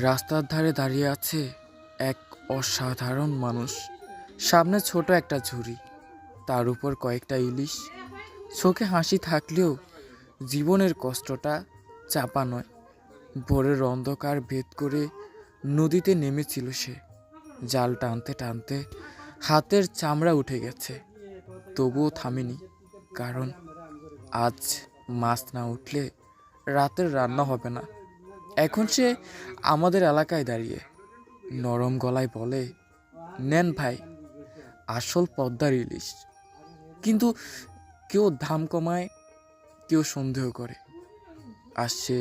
রাস্তার ধারে দাঁড়িয়ে আছে এক অসাধারণ মানুষ। সামনে ছোট একটা ঝুড়ি, তার উপর কয়েকটা ইলিশ। চোখে হাসি থাকলেও জীবনের কষ্টটা চাপা নয়। ভোরের অন্ধকার ভেদ করে নদীতে নেমেছিল সে। জাল টানতে টানতে হাতের চামড়া উঠে গেছে, তবুও থামেনি। কারণ আজ মাছ না উঠলে রাতের রান্না হবে না। এখন সে আমাদের এলাকায় দাঁড়িয়ে নরম গলায় বলে, নেন ভাই, আসল পদ্মার ইলিশ। কিন্তু কেউ দাম কমায়, কেউ সন্দেহ করে, আর সে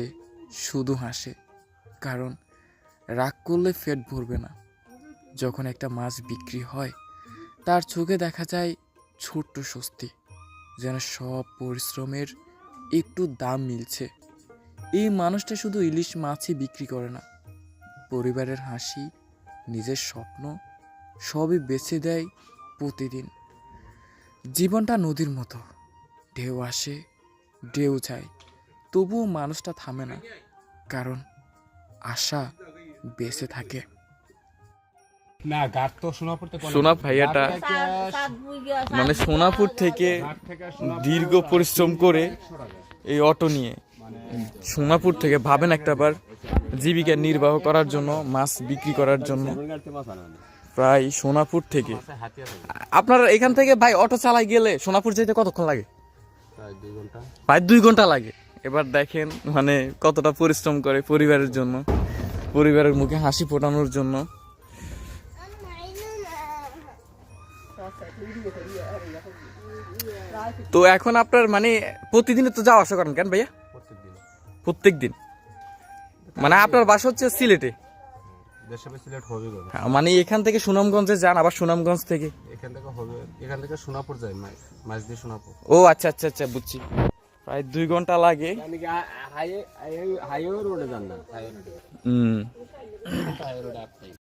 শুধু হাসে। কারণ রাগ করলে পেট ভরবে না। যখন একটা মাছ বিক্রি হয়, তার চোখে দেখা যায় ছোট্ট স্বস্তি, যেন সব পরিশ্রমের একটু দাম মিলছে। এই মানুষটা শুধু ইলিশ মাছই বিক্রি করে না, পরিবারের হাসি, নিজের স্বপ্ন সবই বেছে দেয় প্রতিদিন। জীবনটা নদীর মতো, ঢেউ আসে, ঢেউ যায়, তবুও মানুষটা থামে না। কারণ আশা বেঁচে থাকে। না ঘাট তো সোনাপুর থেকে সোনাপ ভাইয়াটা মানে সোনাপুর থেকে দীর্ঘ পরিশ্রম করে এই অটো নিয়ে সোনাপুর থেকে ভাবেন একটাবার জীবিকা নির্বাহ করার জন্য, মাছ বিক্রি করার জন্য প্রায় সোনাপুর থেকে। আপনার এখান থেকে ভাই অটো চালাই গেলে সোনাপুর যেতে কতক্ষণ লাগে? প্রায় 2 ঘন্টা লাগে। এবার দেখেন মানে কতটা পরিশ্রম করে পরিবারের জন্য, পরিবারের মুখে হাসি ফোটানোর জন্য। তো এখন আপনার মানে প্রতিদিনে তো যাওয়া আসা করেন কেন ভাইয়া? প্রত্যেক দিন মানে আপনার বাসা হচ্ছে সিলেটে? মানে এখান থেকে সুনামগঞ্জে যান, আবার সুনামগঞ্জ থেকে এখান থেকে সোনাপুর যায়, মাছ দিয়ে সোনাপুর। ও আচ্ছা আচ্ছা আচ্ছা, বুঝছি। প্রায় 2 ঘন্টা লাগে। হাইওয়ে রোডে যান না?